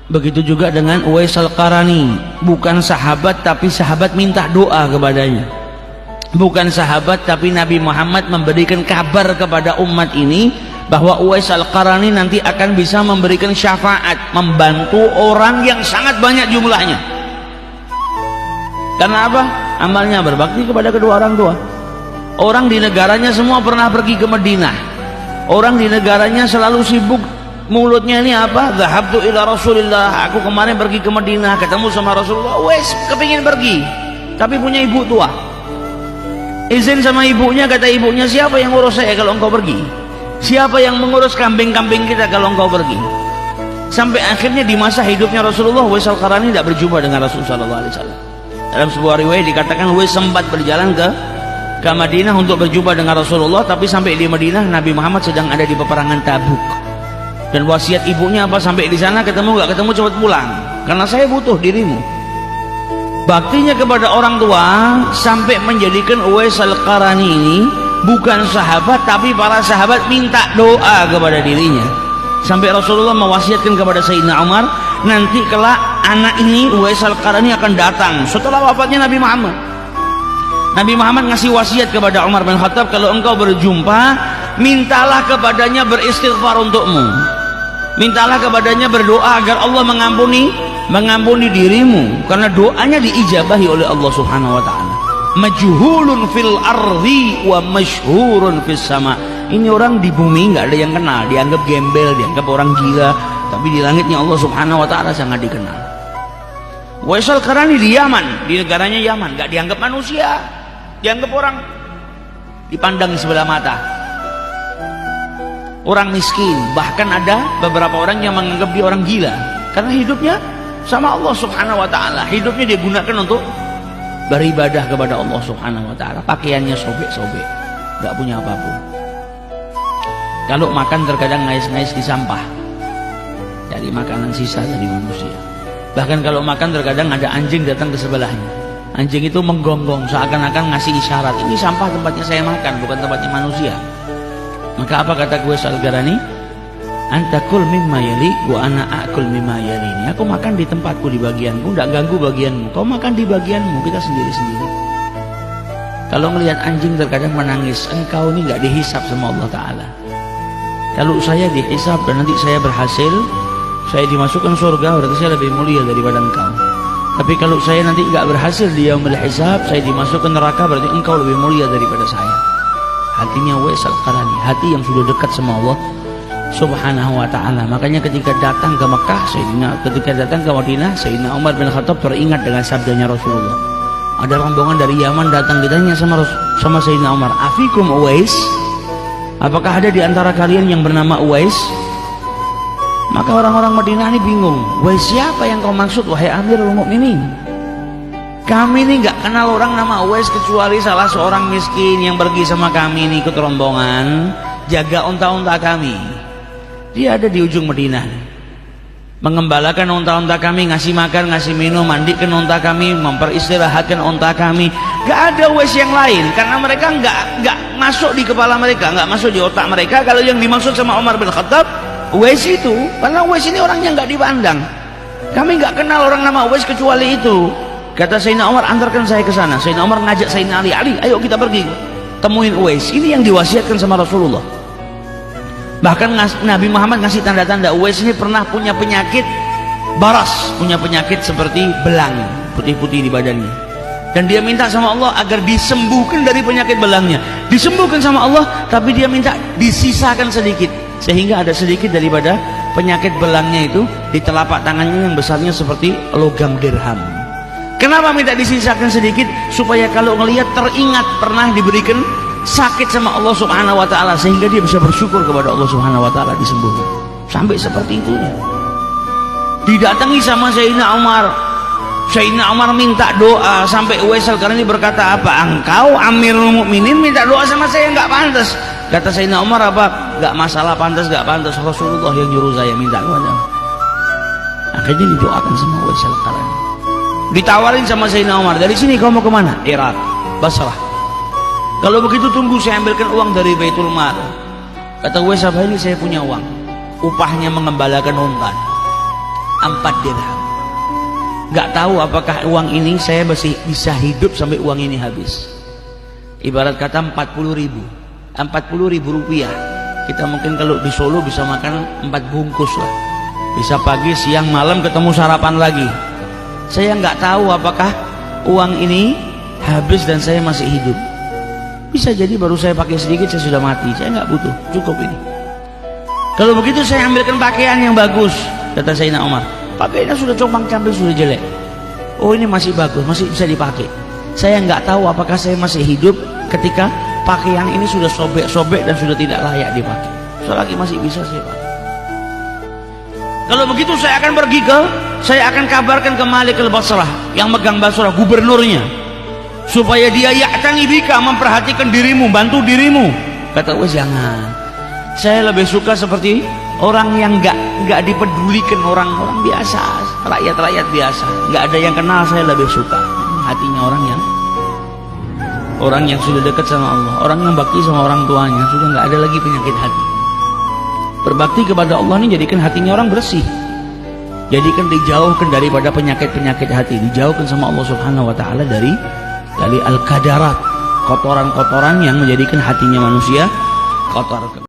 Begitu juga dengan Uwais Al-Qarani, bukan sahabat tapi sahabat minta doa kepadanya. Bukan sahabat tapi Nabi Muhammad memberikan kabar kepada umat ini bahwa Uwais Al-Qarani nanti akan bisa memberikan syafaat, membantu orang yang sangat banyak jumlahnya. Karena apa? Amalnya berbakti kepada kedua orang tua. Orang di negaranya semua pernah pergi ke Madinah. Orang di negaranya selalu sibuk, mulutnya ini apa? Zahabtu ila Rasulillah, aku kemarin pergi ke Madinah ketemu sama Rasulullah. Wes kepingin pergi tapi punya ibu tua. Izin sama ibunya, kata ibunya, siapa yang ngurus saya kalau engkau pergi? Siapa yang mengurus kambing-kambing kita kalau engkau pergi? Sampai akhirnya di masa hidupnya Rasulullah, Uwais Al-Qarani tidak berjumpa dengan Rasulullah SAW. Dalam sebuah riwayat dikatakan Uwais sempat berjalan ke Madinah untuk berjumpa dengan Rasulullah, tapi sampai di Madinah Nabi Muhammad sedang ada di peperangan Tabuk. Dan wasiat ibunya apa? Sampai di sana ketemu nggak ketemu cepat pulang, karena saya butuh dirimu. Baktinya kepada orang tua sampai menjadikan Uwais Al-Qarani ini bukan sahabat tapi para sahabat minta doa kepada dirinya. Sampai Rasulullah mewasiatkan kepada Sayyidina Umar, nanti kelak anak ini Uwais Al-Qarani akan datang setelah wafatnya Nabi Muhammad. Nabi Muhammad ngasih wasiat kepada Umar bin Khattab, kalau engkau berjumpa, mintalah kepadanya beristighfar untukmu. Mintalah kepadanya berdoa agar Allah mengampuni dirimu, karena doanya diijabahi oleh Allah Subhanahu wa taala. Majhulun fil ardi wa masyhurun fis sama. Ini orang di bumi nggak ada yang kenal, dianggap gembel, dianggap orang gila, tapi di langitnya Allah Subhanahu wa taala sangat dikenal. Uwais Al-Qarani di Yaman, di negaranya Yaman, nggak dianggap manusia, dianggap orang dipandang sebelah mata, orang miskin. Bahkan ada beberapa orang yang menganggap dia orang gila karena hidupnya sama Allah Subhanahu wa taala. Hidupnya dia gunakan untuk beribadah kepada Allah Subhanahu wa taala. Pakaiannya sobek-sobek, nggak punya apapun. Kalau makan terkadang ngais-ngais di sampah, cari makanan sisa dari manusia. Bahkan kalau makan terkadang ada anjing datang ke sebelahnya. Anjing itu menggonggong seakan-akan ngasih isyarat, ini sampah tempatnya saya makan, bukan tempatnya manusia. Maka apa kata Uwais Al-Qarani? Anta kul mimma yali wa ana akul mimma yalini. Aku makan di tempatku, di bagianku, tidak ganggu bagianmu. Kau makan di bagianmu, kita sendiri-sendiri. Kalau melihat anjing terkadang menangis, engkau ini nggak dihisap sama Allah Ta'ala. Kalau saya dihisap dan nanti saya berhasil, saya dimasukkan surga, berarti saya lebih mulia daripada engkau. Tapi kalau saya nanti nggak berhasil di yaumul hisab, saya dimasukkan neraka, berarti engkau lebih mulia daripada saya. Hatinya Uwais Al-Qarani, hati yang sudah dekat sama Allah Subhanahu wa ta'ala. Makanya ketika datang ke Mekah, ketika datang ke Madinah, Sayyidina Umar bin Khattab teringat dengan sabdanya Rasulullah. Ada rombongan dari Yaman datang, ditanya sama Sayyidina Umar, afikum Uwais? Apakah ada di antara kalian yang bernama Uwais? Maka orang-orang Madinah ini bingung, Uwais siapa yang kau maksud wahai Amirul Mukminin? Kami ini nggak kenal orang nama Uwais kecuali salah seorang miskin yang pergi sama kami ini ikut rombongan jaga unta-unta kami. Dia ada di ujung Madinah, mengembalakan unta-unta kami, ngasih makan, ngasih minum, mandikan unta kami, memperistirahatkan unta kami. Gak ada Uwais yang lain, karena mereka nggak masuk di kepala mereka, nggak masuk di otak mereka kalau yang dimaksud sama Umar bin Khattab Uwais itu, karena Uwais ini orangnya nggak dipandang. Kami nggak kenal orang nama Uwais kecuali itu. Kata Sayyidina Umar, antarkan saya ke sana. Sayyidina Umar ngajak Sayyidina Ali, ayo kita pergi temuin Uwais. Ini yang diwasiatkan sama Rasulullah. Bahkan Nabi Muhammad ngasih tanda-tanda Uwais ini pernah punya penyakit baras, punya penyakit seperti belang putih-putih di badannya, dan dia minta sama Allah agar disembuhkan dari penyakit belangnya. Disembuhkan sama Allah, tapi dia minta disisakan sedikit, sehingga ada sedikit daripada penyakit belangnya itu di telapak tangannya yang besarnya seperti logam dirham. Kenapa minta disisakan sedikit? Supaya kalau ngelihat teringat pernah diberikan sakit sama Allah Subhanahu wa ta'ala, sehingga dia bisa bersyukur kepada Allah Subhanahu wa ta'ala, disembuhkan. Sampai seperti itunya. Didatangi sama Sayyidina Umar. Sayyidina Umar minta doa, sampai Uwais Al-Qarani berkata, apa engkau Amirul Mukminin minta doa sama saya? Nggak pantas. Kata Sayyidina Umar, apa? Nggak masalah pantas nggak pantas, Rasulullah yang nyuruh saya minta kepada. Akhirnya didoakan sama Uwais Al-Qarani. Ditawarin sama Sayyidina Umar, dari sini kau mau kemana? Irak, Basrah. Kalau begitu tunggu saya ambilkan uang dari Baitul Mal. Kata Uwais, apa ini? Saya punya uang, upahnya mengembalakan unta. 4 dirham. Nggak tahu apakah uang ini saya masih bisa hidup sampai uang ini habis. Ibarat kata 40.000 rupiah. Kita mungkin kalau di Solo bisa makan 4 bungkus lah. Bisa pagi, siang, malam ketemu sarapan lagi. Saya nggak tahu apakah uang ini habis dan saya masih hidup. Bisa jadi baru saya pakai sedikit saya sudah mati. Saya nggak butuh, cukup ini. Kalau begitu saya ambilkan pakaian yang bagus, kata Sayyidina Umar. Pakaiannya sudah compang-camping, sudah jelek. Oh ini masih bagus, masih bisa dipakai. Saya nggak tahu apakah saya masih hidup ketika pakaian ini sudah sobek-sobek dan sudah tidak layak dipakai. Selagi masih bisa saya pakai. Kalau begitu saya akan kabarkan ke Malik al-Basrah yang megang Basrah, gubernurnya, supaya dia ya'tani bika, memperhatikan dirimu, bantu dirimu. Kata wes jangan. Saya lebih suka seperti orang yang nggak dipedulikan, orang-orang biasa, rakyat-rakyat biasa, nggak ada yang kenal. Saya lebih suka hatinya orang yang sudah dekat sama Allah, orang yang bakti sama orang tuanya, sudah nggak ada lagi penyakit hati. Berbakti kepada Allah ini jadikan hatinya orang bersih, jadikan dijauhkan daripada penyakit-penyakit hati, dijauhkan sama Allah Subhanahu Wa Taala dari al-qadarat, kotoran-kotoran yang menjadikan hatinya manusia kotor.